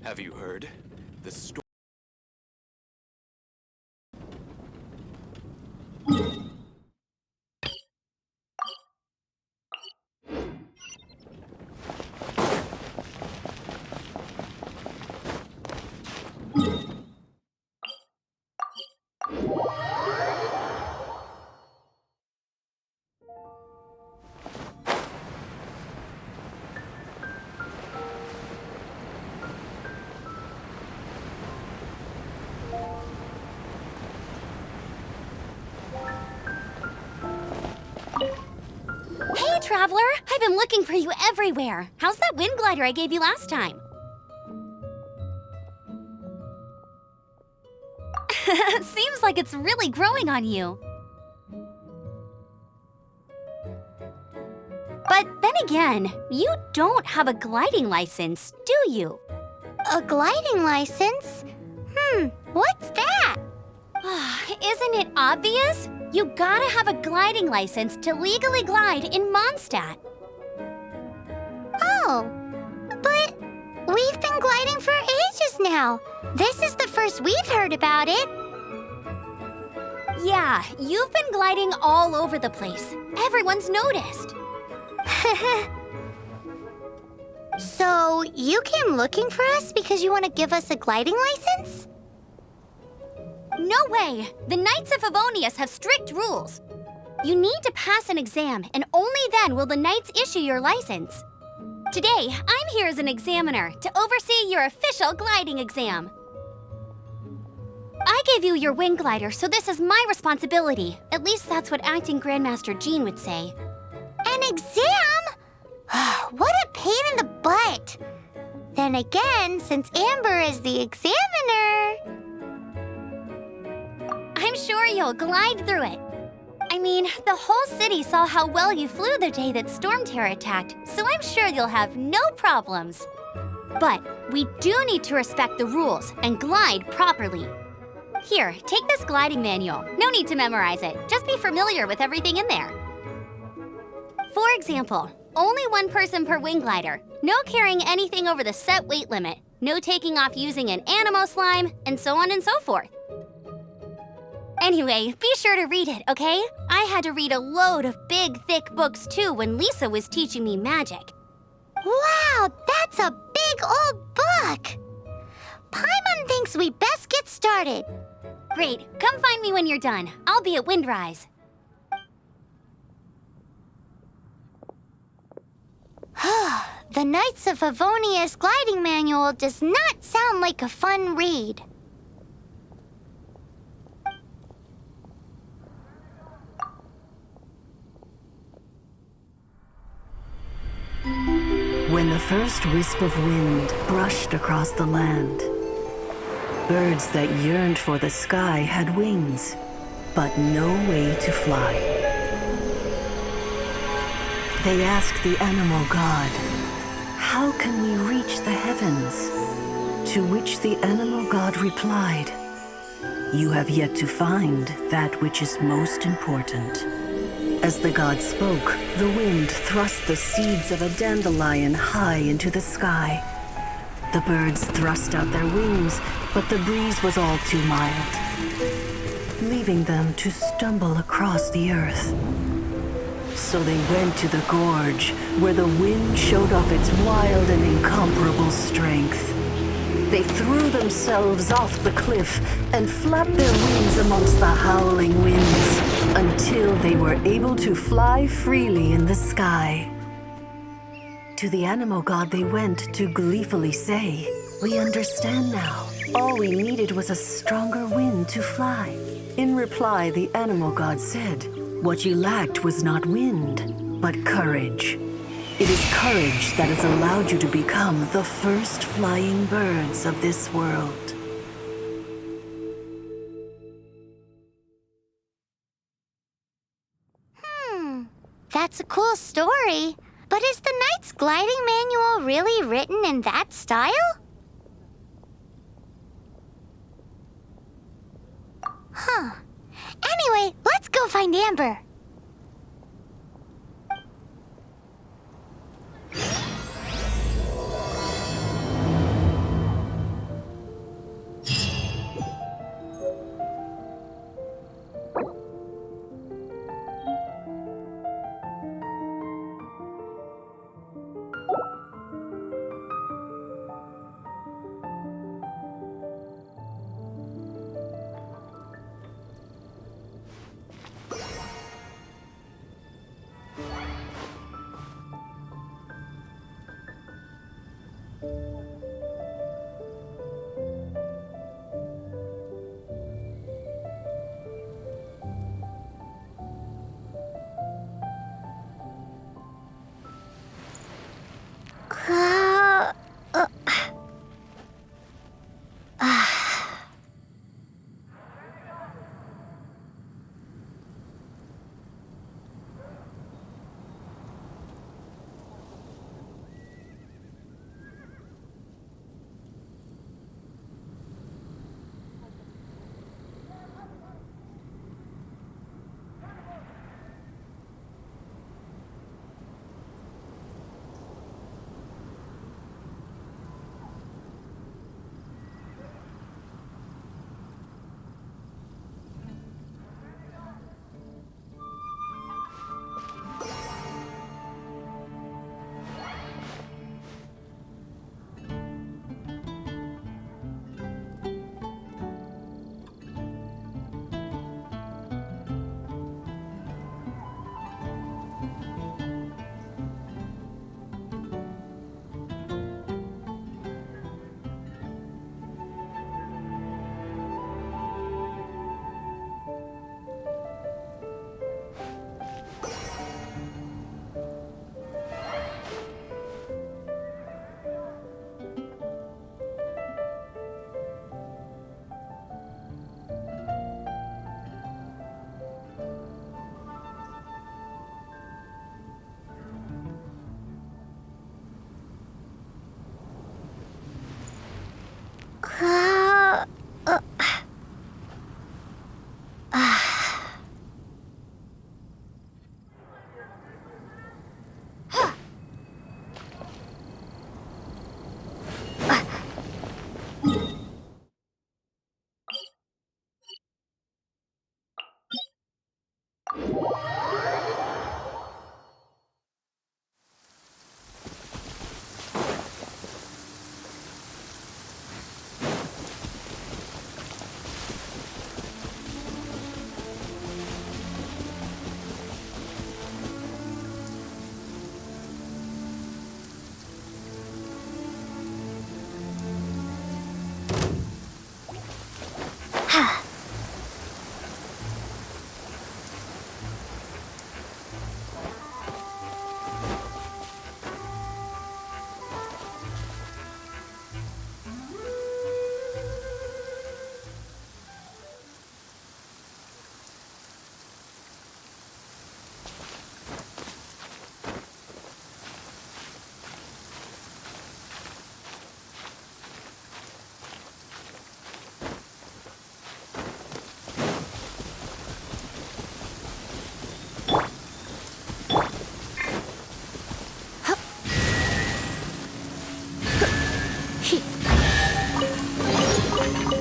Have you heard? The storm. Hey, Traveler! I've been looking for you everywhere. How's that wind glider I gave you last time? Seems like it's really growing on you. But then again, you don't have a gliding license, do you? A gliding license? What's that? Isn't it obvious? You gotta have a gliding license to legally glide in Mondstadt. Oh, but we've been gliding for ages now. This is the first we've heard about it. Yeah, you've been gliding all over the place. Everyone's noticed. So, you came looking for us because you want to give us a gliding license? No way! The Knights of Favonius have strict rules. You need to pass an exam, and only then will the Knights issue your license. Today, I'm here as an examiner to oversee your official gliding exam. I gave you your wing glider, so this is my responsibility. At least that's what Acting Grandmaster Jean would say. An exam? What a pain in the butt! Then again, since Amber is the examiner... I'm sure you'll glide through it. I mean, the whole city saw how well you flew the day that Storm Terror attacked, so I'm sure you'll have no problems. But we do need to respect the rules and glide properly. Here, take this gliding manual. No need to memorize it. Just be familiar with everything in there. For example, only one person per wing glider. No carrying anything over the set weight limit. No taking off using an animo slime, and so on and so forth. Anyway, be sure to read it, okay? I had to read a load of big, thick books too when Lisa was teaching me magic. Wow, that's a big old book! Paimon thinks we best get started. Great, come find me when you're done. I'll be at Windrise. The Knights of Favonius gliding manual does not sound like a fun read. When the first wisp of wind brushed across the land, birds that yearned for the sky had wings, but no way to fly. They asked the animal god, "How can we reach the heavens?" To which the animal god replied, "You have yet to find that which is most important." As the god spoke, the wind thrust the seeds of a dandelion high into the sky. The birds thrust out their wings, but the breeze was all too mild, leaving them to stumble across the earth. So they went to the gorge, where the wind showed off its wild and incomparable strength. They threw themselves off the cliff and flapped their wings amongst the howling winds until they were able to fly freely in the sky. To the animal god they went to gleefully say, "We understand now. All we needed was a stronger wind to fly." In reply, the animal god said, "What you lacked was not wind, but courage. It is courage that has allowed you to become the first flying birds of this world." That's a cool story. But is the Knight's gliding manual really written in that style? Anyway, let's go find Amber. Uh, uh,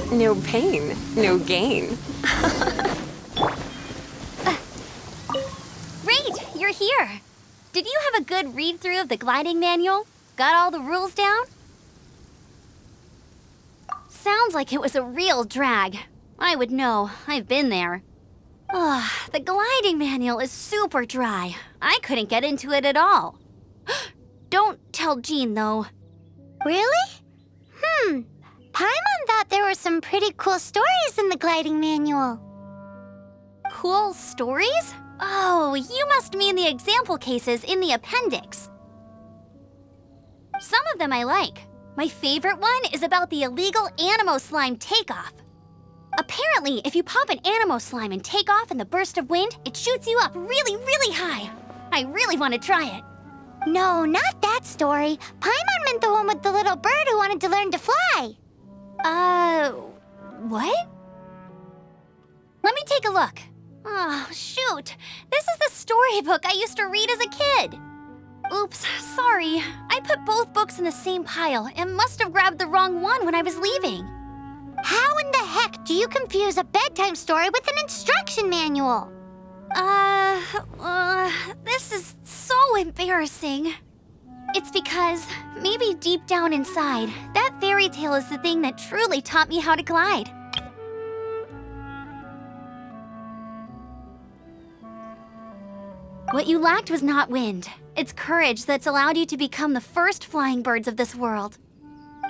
No pain, no gain. Great, you're here. Did you have a good read-through of the gliding manual? Got all the rules down? Sounds like it was a real drag. I would know, I've been there. Ugh, the gliding manual is super dry. I couldn't get into it at all. Don't tell Jean, though. Really? Paimon thought there were some pretty cool stories in the gliding manual. Cool stories? Oh, you must mean the example cases in the appendix. Some of them I like. My favorite one is about the illegal Animo Slime takeoff. Apparently, if you pop an Animo Slime and take off in the burst of wind, it shoots you up really, really high. I really want to try it. No, not that story. Paimon meant the one with the little bird who wanted to learn to fly. What? Let me take a look. Oh, shoot. This is the storybook I used to read as a kid. Oops, sorry. I put both books in the same pile and must have grabbed the wrong one when I was leaving. How in the heck do you confuse a bedtime story with an instruction manual? This is so embarrassing. It's because, maybe deep down inside, that fairy tale is the thing that truly taught me how to glide. What you lacked was not wind. It's courage that's allowed you to become the first flying birds of this world.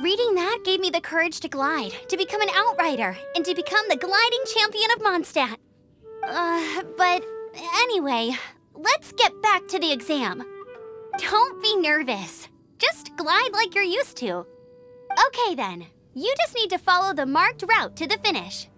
Reading that gave me the courage to glide, to become an outrider, and to become the gliding champion of Mondstadt. But anyway, let's get back to the exam. Don't be nervous. Just glide like you're used to. Okay then, you just need to follow the marked route to the finish.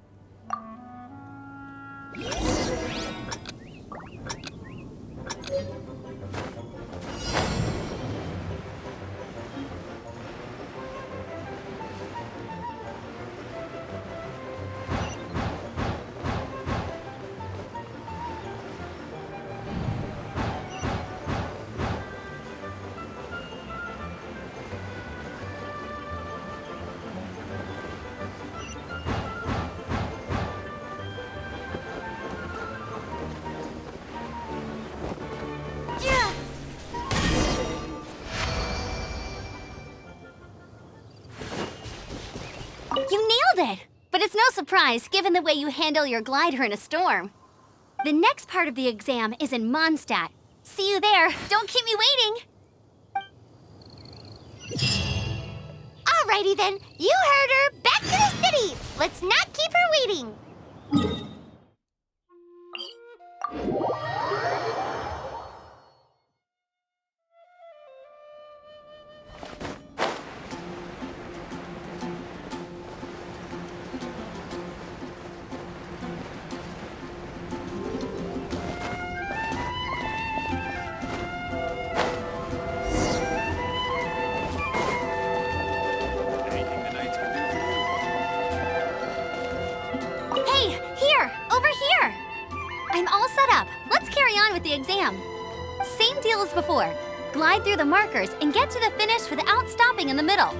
You nailed it! But it's no surprise, given the way you handle your glider in a storm. The next part of the exam is in Mondstadt. See you there. Don't keep me waiting. Alrighty then, you heard her. Back to the city. Let's not keep her waiting. Anything the knights can do for you? the exam. Same deal as before. Glide through the markers and get to the finish without stopping in the middle.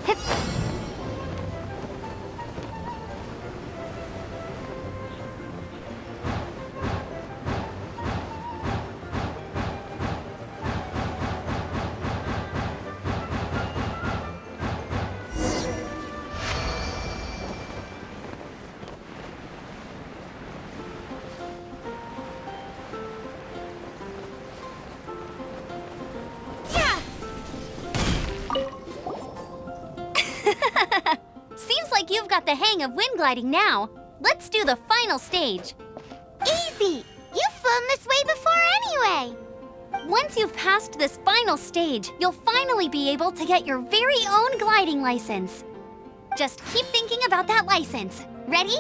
Hip. Seems like you've got the hang of wind gliding now. Let's do the final stage. Easy! You've flown this way before anyway! Once you've passed this final stage, you'll finally be able to get your very own gliding license. Just keep thinking about that license. Ready?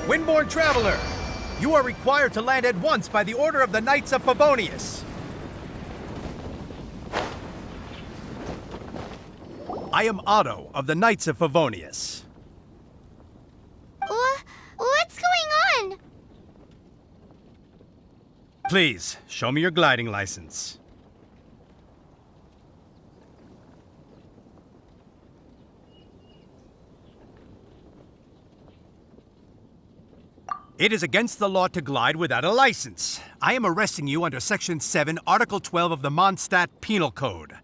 Windborne Traveler, you are required to land at once by the order of the Knights of Favonius. I am Otto of the Knights of Favonius. What's going on? Please, show me your gliding license. It is against the law to glide without a license. I am arresting you under Section 7, Article 12 of the Mondstadt Penal Code.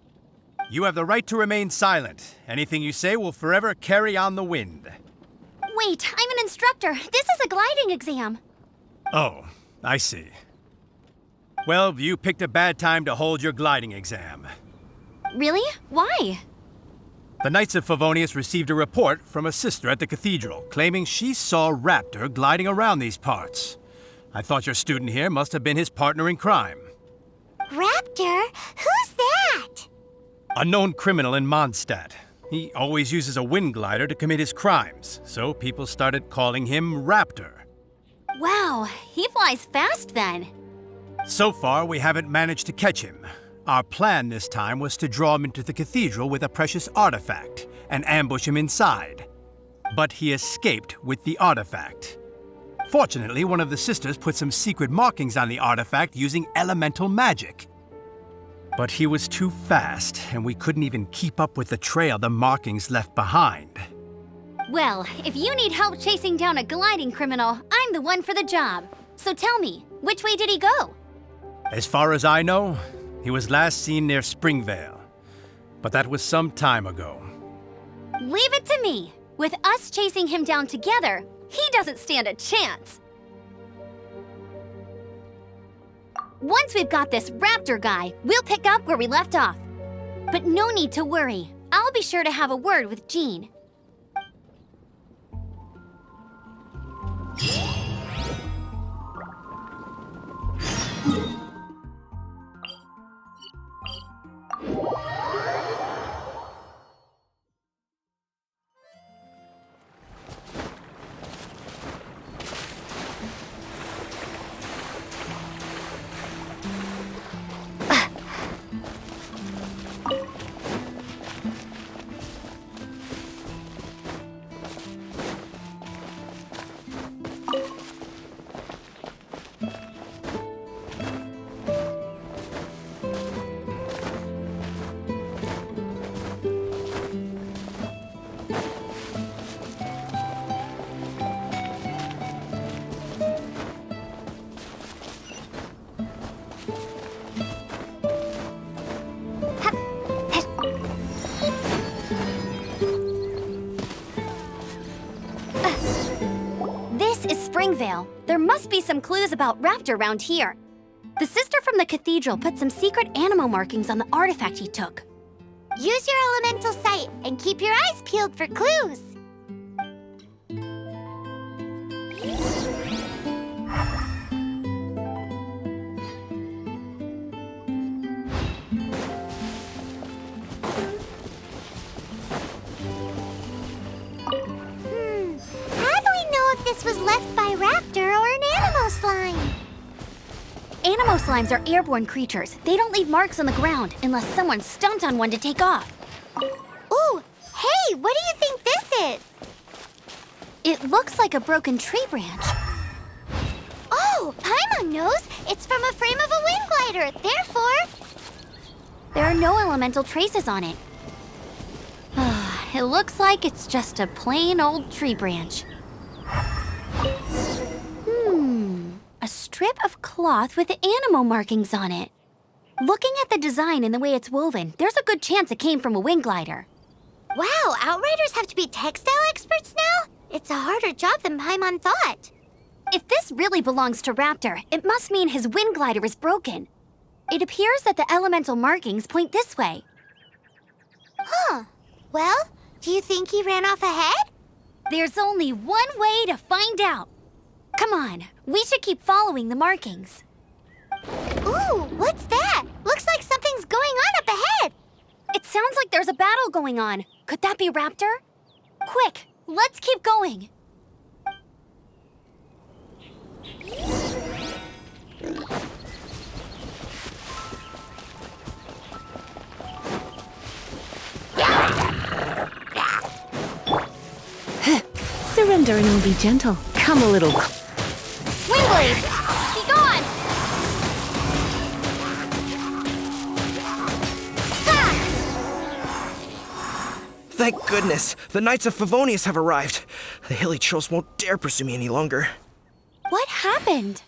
You have the right to remain silent. Anything you say will forever carry on the wind. Wait, I'm an instructor. This is a gliding exam. Oh, I see. Well, you picked a bad time to hold your gliding exam. Really? Why? The Knights of Favonius received a report from a sister at the cathedral claiming she saw Raptor gliding around these parts. I thought your student here must have been his partner in crime. Raptor? Who's that? A known criminal in Mondstadt. He always uses a wind glider to commit his crimes, so people started calling him Raptor. Wow, he flies fast then. So far, we haven't managed to catch him. Our plan this time was to draw him into the cathedral with a precious artifact and ambush him inside. But he escaped with the artifact. Fortunately, one of the sisters put some secret markings on the artifact using elemental magic. But he was too fast, and we couldn't even keep up with the trail the markings left behind. Well, if you need help chasing down a gliding criminal, I'm the one for the job. So tell me, which way did he go? As far as I know, he was last seen near Springvale. But that was some time ago. Leave it to me. With us chasing him down together, he doesn't stand a chance. Once we've got this Raptor guy, we'll pick up where we left off. But no need to worry. I'll be sure to have a word with Jean. Springvale. There must be some clues about Raptor around here. The sister from the cathedral put some secret animal markings on the artifact he took. Use your elemental sight and keep your eyes peeled for clues. this was left by Raptor or an Animo Slime. Animo slimes are airborne creatures. They don't leave marks on the ground unless someone stomped on one to take off. Ooh, hey, what do you think this is? It looks like a broken tree branch. Oh, Paimon knows. It's from a frame of a wind glider. Therefore, There are no elemental traces on it. It looks like it's just a plain old tree branch. A strip of cloth with animo markings on it. Looking at the design and the way it's woven, there's a good chance it came from a wind glider. wow, Outriders have to be textile experts now? It's a harder job than Paimon thought. If this really belongs to Raptor, it must mean his wind glider is broken. It appears that the elemental markings point this way. Huh. Well, do you think he ran off ahead? There's only one way to find out. Come on, we should keep following the markings. Ooh, what's that? Looks like something's going on up ahead. It sounds like there's a battle going on. Could that be Raptor? Quick, let's keep going. Surrender and we'll be gentle. Come a little. Wingblade, be gone! Thank goodness! The Knights of Favonius have arrived. The hilly trolls won't dare pursue me any longer. What happened?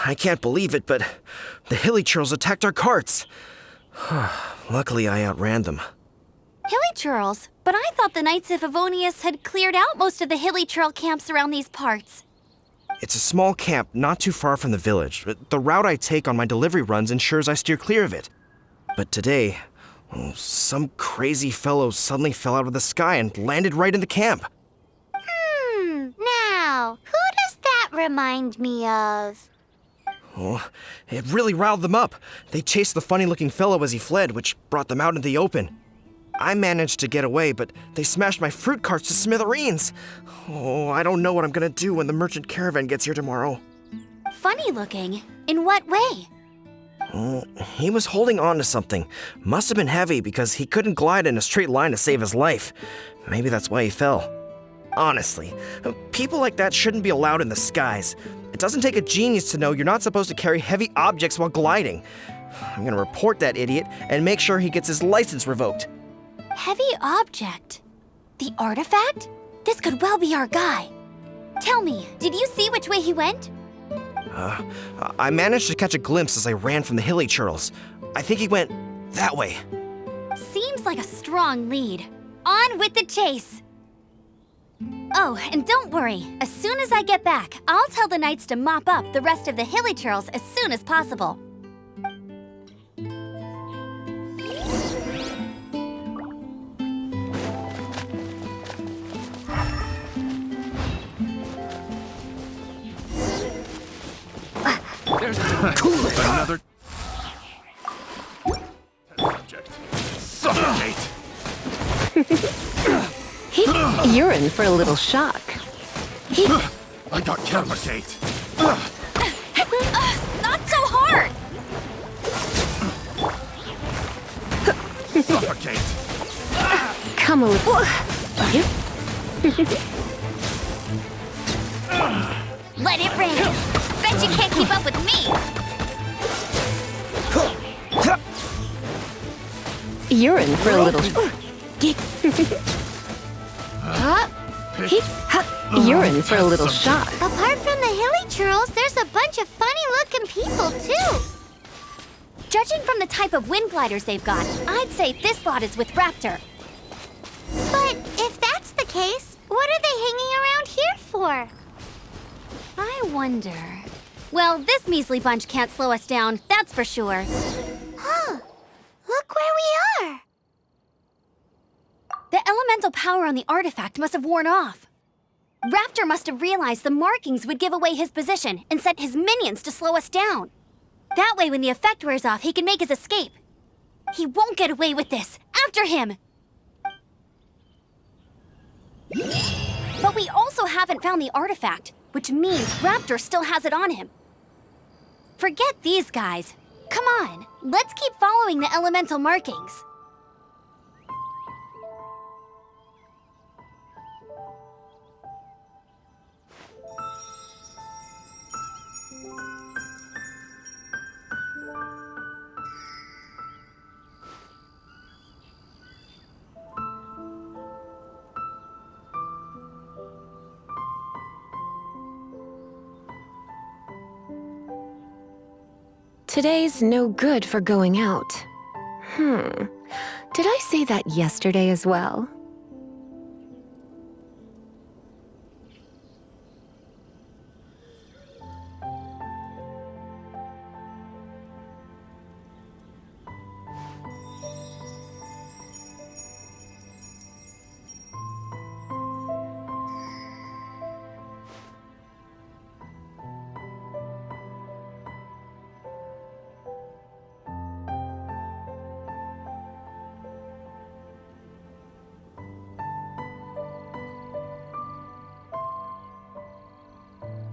I can't believe it, but the hilly trolls attacked our carts. Luckily, I outran them. Hilly churls? But I thought the Knights of Favonius had cleared out most of the hilly churl camps around these parts. It's a small camp not too far from the village. The route I take on my delivery runs ensures I steer clear of it. But today, some crazy fellow suddenly fell out of the sky and landed right in the camp. Now, who does that remind me of? Oh, it really riled them up. They chased the funny-looking fellow as he fled, which brought them out into the open. I managed to get away, but they smashed my fruit carts to smithereens. Oh, I don't know what I'm gonna do when the merchant caravan gets here tomorrow. Funny looking? In what way? He was holding on to something. Must have been heavy because he couldn't glide in a straight line to save his life. Maybe that's why he fell. Honestly, people like that shouldn't be allowed in the skies. It doesn't take a genius to know you're not supposed to carry heavy objects while gliding. I'm gonna report that idiot and make sure he gets his license revoked. Heavy object? The artifact? This could well be our guy. Tell me, did you see which way he went? I managed to catch a glimpse as I ran from the hilly churls. I think he went that way. Seems like a strong lead. On with the chase! Oh, and don't worry. As soon as I get back, I'll tell the knights to mop up the rest of the hilly churls as soon as possible. There's another object. Suffocate. You're in for a little shock. I got cavitate. Not so hard! Suffocate. Come a little. Let it rain! Bet you can't keep up with me! You're in for a little. You're in for a little shock. Apart from the hilly churls, there's a bunch of funny-looking people, too. Judging from the type of wind gliders they've got, I'd say this lot is with Raptor. But if that's the case, what are they hanging around here for? I wonder... Well, this measly bunch can't slow us down, that's for sure. Huh. Look where we are. The elemental power on the artifact must have worn off. Raptor must have realized the markings would give away his position and sent his minions to slow us down. That way, when the effect wears off, he can make his escape. He won't get away with this. After him! But we also haven't found the artifact, which means Raptor still has it on him. Forget these guys. Come on, let's keep following the elemental markings. Today's no good for going out. Did I say that yesterday as well?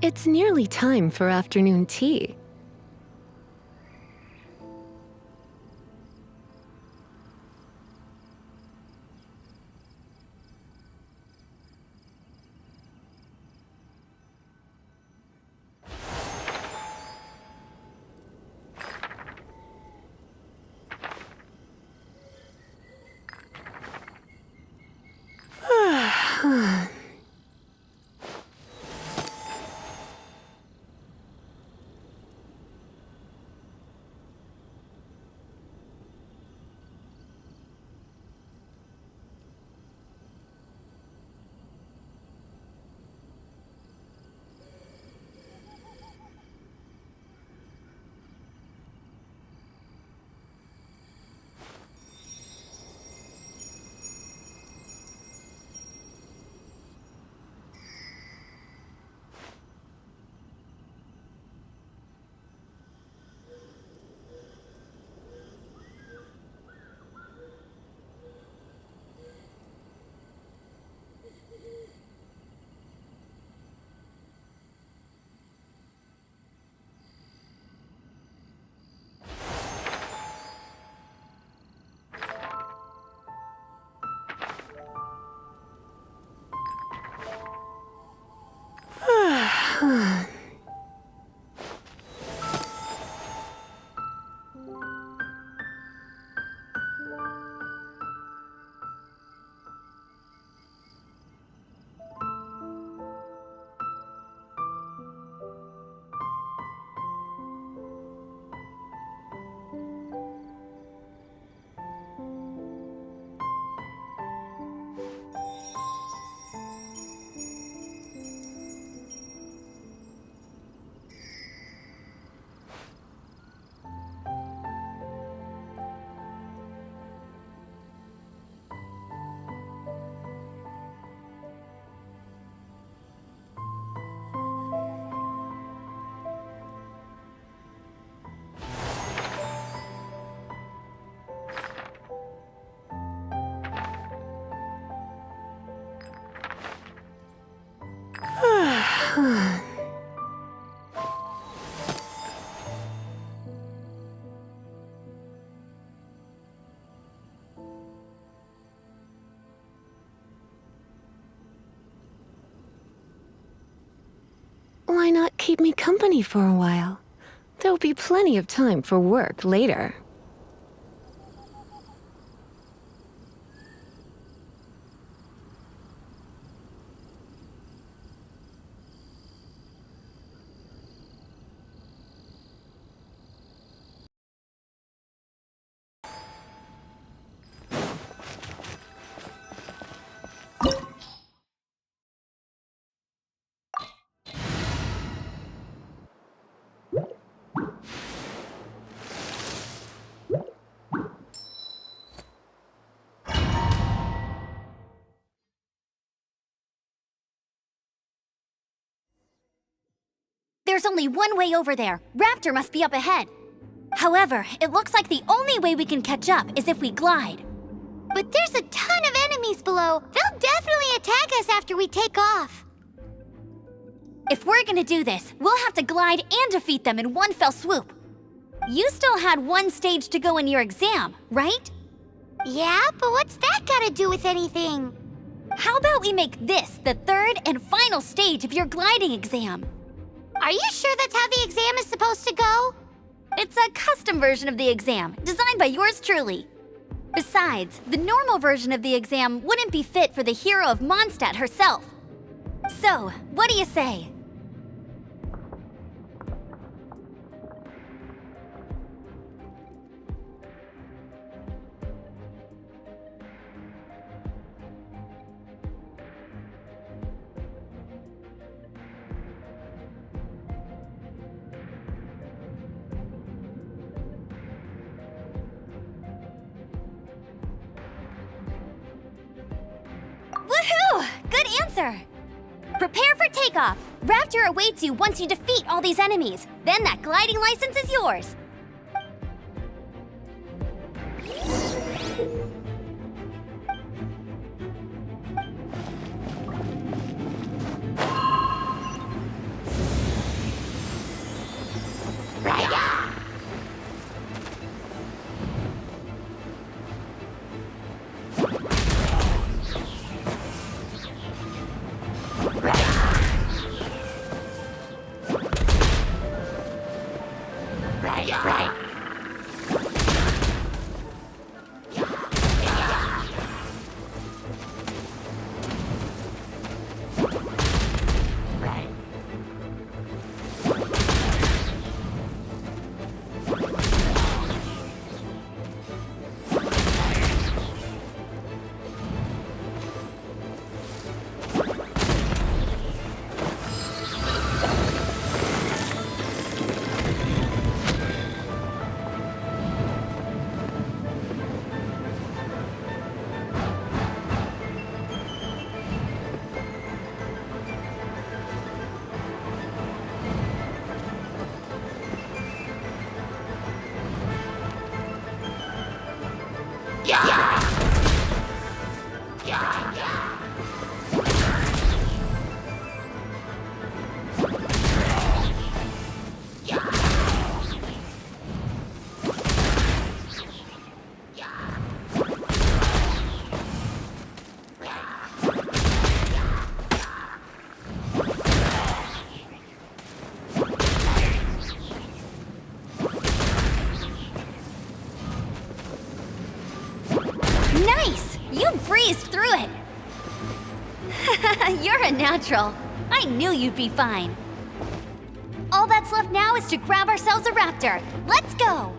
It's nearly time for afternoon tea. Why not keep me company for a while? There'll be plenty of time for work later. There's only one way over there. Raptor must be up ahead. However, it looks like the only way we can catch up is if we glide. But there's a ton of enemies below. They'll definitely attack us after we take off. If we're gonna do this, we'll have to glide and defeat them in one fell swoop. You still had one stage to go in your exam, right? Yeah, but what's that got to do with anything? How about we make this the third and final stage of your gliding exam? Are you sure that's how the exam is supposed to go? It's a custom version of the exam, designed by yours truly. Besides, the normal version of the exam wouldn't be fit for the hero of Mondstadt herself. So, what do you say? Woohoo! Good answer! Prepare for takeoff. Raptor awaits you once you defeat all these enemies. Then that gliding license is yours. Nice! You breezed through it! You're a natural. I knew you'd be fine. All that's left now is to grab ourselves a raptor. Let's go!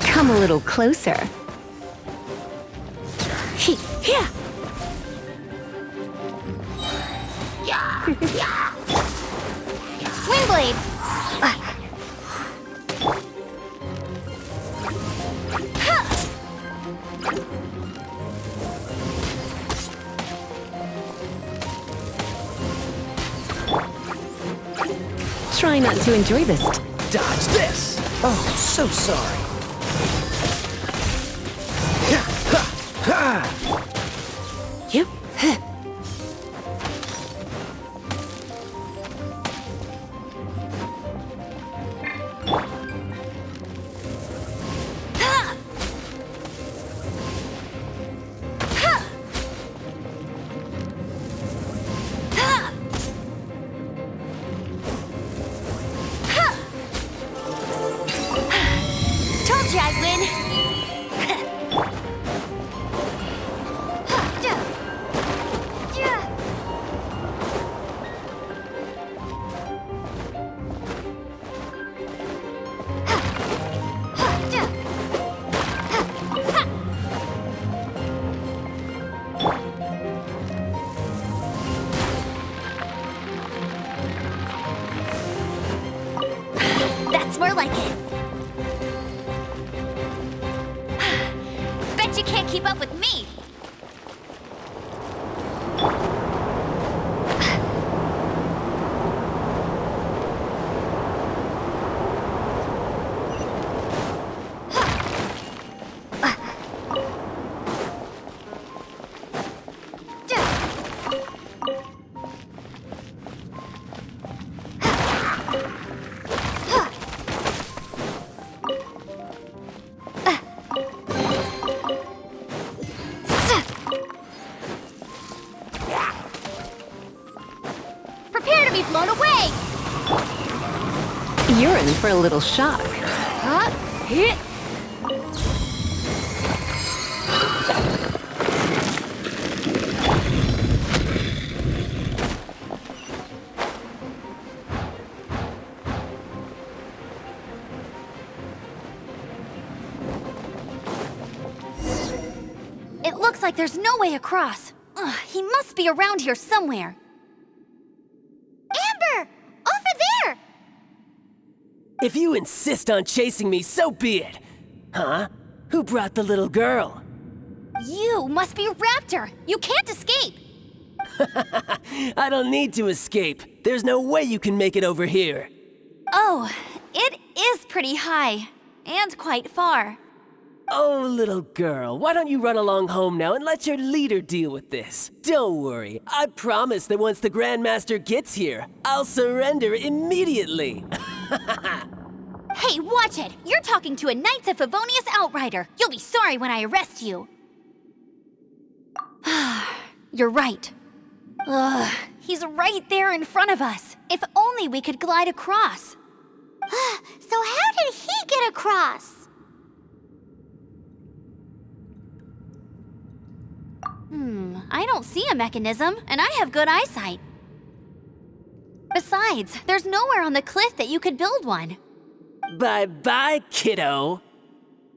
Come a little closer. Swing blade! Try not to enjoy this. Dodge this! Oh, so sorry. Yep. Told you I'd win! That's more like it. Bet you can't keep up with me. Prepare to be blown away! You're in for a little shock. It looks like there's no way across. Ugh, he must be around here somewhere. Amber! Over there! If you insist on chasing me, so be it. Huh? Who brought the little girl? You must be Raptor. You can't escape. I don't need to escape. There's no way you can make it over here. Oh, it is pretty high. And quite far. Oh, little girl, why don't you run along home now and let your leader deal with this? Don't worry, I promise that once the Grandmaster gets here, I'll surrender immediately. Hey, watch it! You're talking to a Knights of Favonius outrider. You'll be sorry when I arrest you. You're right. Ugh, he's right there in front of us. If only we could glide across. So how did he get across? I don't see a mechanism, and I have good eyesight. Besides, there's nowhere on the cliff that you could build one. Bye-bye, kiddo.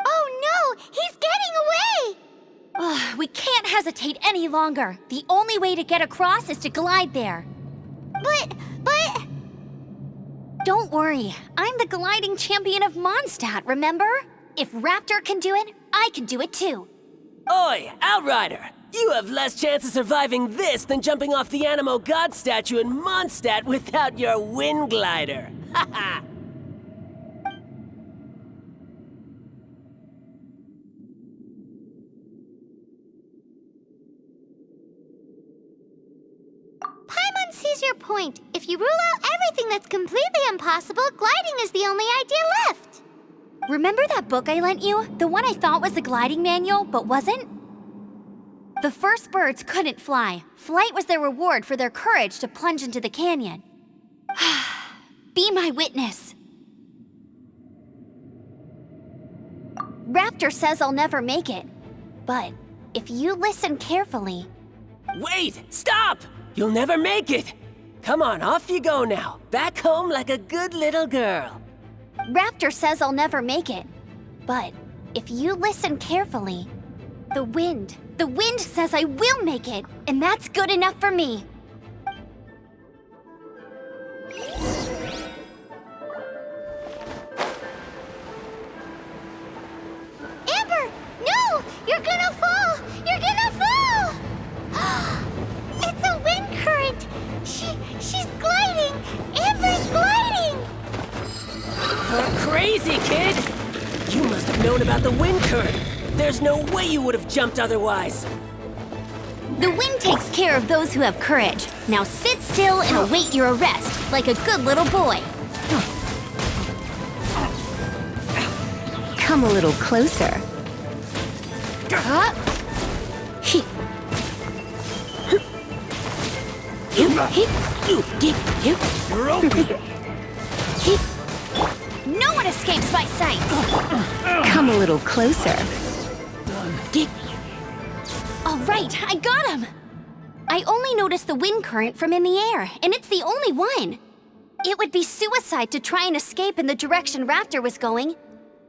Oh no! He's getting away! Ugh, we can't hesitate any longer. The only way to get across is to glide there. But... Don't worry, I'm the gliding champion of Mondstadt, remember? If Raptor can do it, I can do it too. Oi, Outrider! You have less chance of surviving this than jumping off the Animo God statue in Mondstadt without your wind glider. Haha! Paimon sees your point. If you rule out everything that's completely impossible, gliding is the only idea left. Remember that book I lent you? The one I thought was the gliding manual, but wasn't? The first birds couldn't fly. Flight was their reward for their courage to plunge into the canyon. Be my witness. Raptor says I'll never make it. But if you listen carefully... Wait! Stop! You'll never make it! Come on, off you go now. Back home like a good little girl. Raptor says I'll never make it. But if you listen carefully, the wind says I will make it, and that's good enough for me. Amber, no! You're gonna fall! You're gonna fall! It's a wind current! She's gliding! Amber's gliding! You're crazy, kid! You must have known about the wind current. There's no way you would have jumped otherwise. The wind takes care of those who have courage. Now sit still and await your arrest, like a good little boy. Come a little closer. You're open. No one escapes my sight. Come a little closer. All right, I got him. I only noticed the wind current from in the air, and it's the only one. It would be suicide to try and escape in the direction Raptor was going.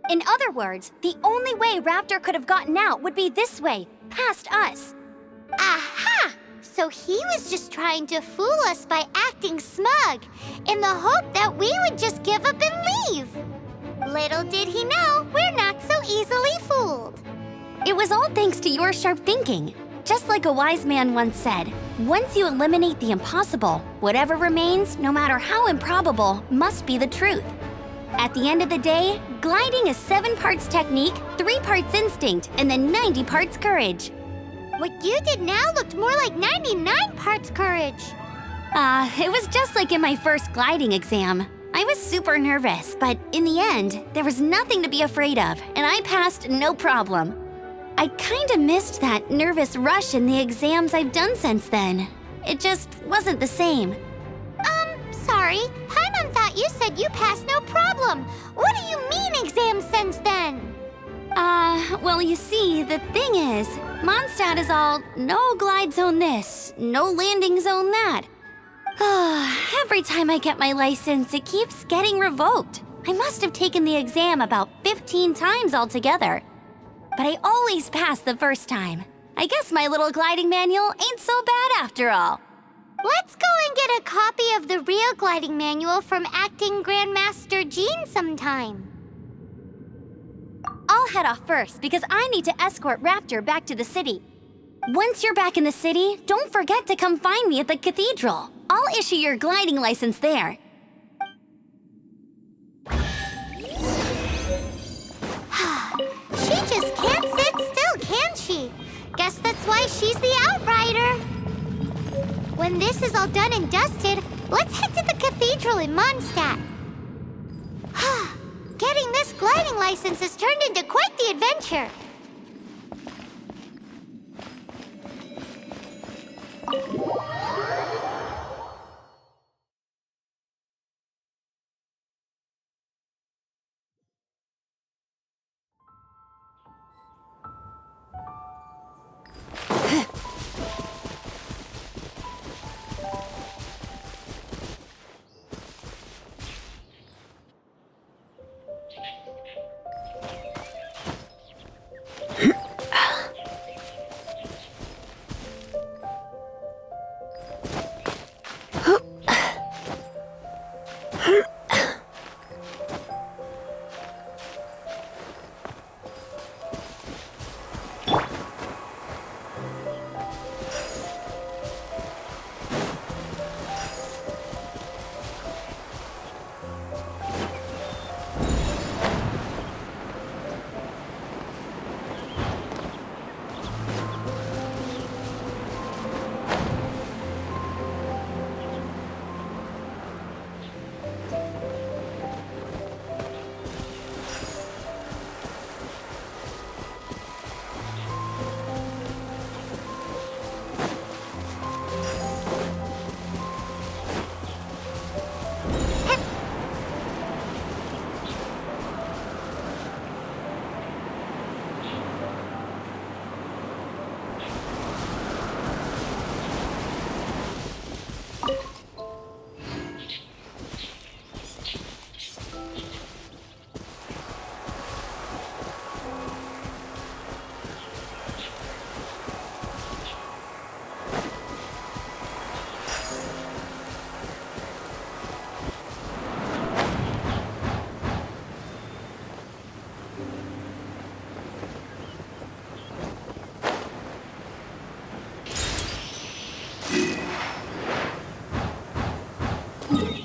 In other words, the only way Raptor could have gotten out would be this way, past us. Aha! So he was just trying to fool us by acting smug, in the hope that we would just give up and leave. Little did he know, we're not so easily fooled. It was all thanks to your sharp thinking. Just like a wise man once said, once you eliminate the impossible, whatever remains, no matter how improbable, must be the truth. At the end of the day, gliding is 7 parts technique, 3 parts instinct, and then 90 parts courage. What you did now looked more like 99 parts courage. It was just like in my first gliding exam. I was super nervous, but in the end, there was nothing to be afraid of, and I passed no problem. I kinda missed that nervous rush in the exams I've done since then. It just wasn't the same. Sorry. Paimon thought you said you passed no problem. What do you mean exams since then? Well, you see, the thing is, Mondstadt is all, no glide zone this, no landing zone that. Every time I get my license, it keeps getting revoked. I must have taken the exam about 15 times altogether. But I always pass the first time. I guess my little gliding manual ain't so bad after all. Let's go and get a copy of the real gliding manual from Acting Grandmaster Jean sometime. I'll head off first because I need to escort Raptor back to the city. Once you're back in the city, don't forget to come find me at the cathedral. I'll issue your gliding license there. She just can't sit still, can she? Guess that's why she's the outrider. When this is all done and dusted, let's head to the cathedral in Mondstadt. Getting this gliding license has turned into quite the adventure. Anything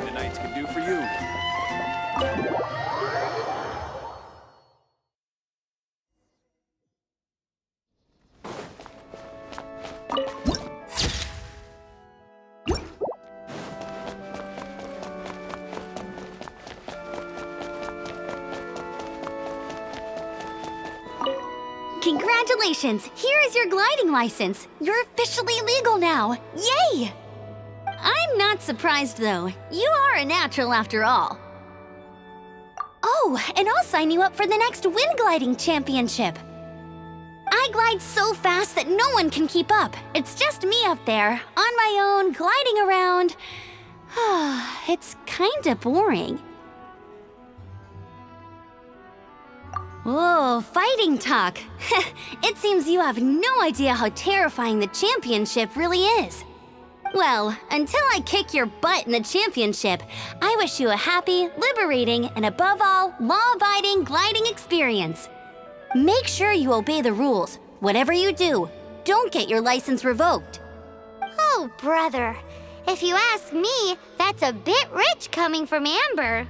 the knights can do for you. Congratulations! Here is your gliding license. You're officially legal now. Yay! I'm not surprised though. You are a natural after all. Oh, and I'll sign you up for the next wind gliding championship. I glide so fast that no one can keep up. It's just me up there, on my own, gliding around. It's kinda boring. Whoa, fighting talk. It seems you have no idea how terrifying the championship really is. Well, until I kick your butt in the championship, I wish you a happy, liberating, and above all, law-abiding gliding experience. Make sure you obey the rules. Whatever you do, don't get your license revoked. Oh, brother. If you ask me, that's a bit rich coming from Amber.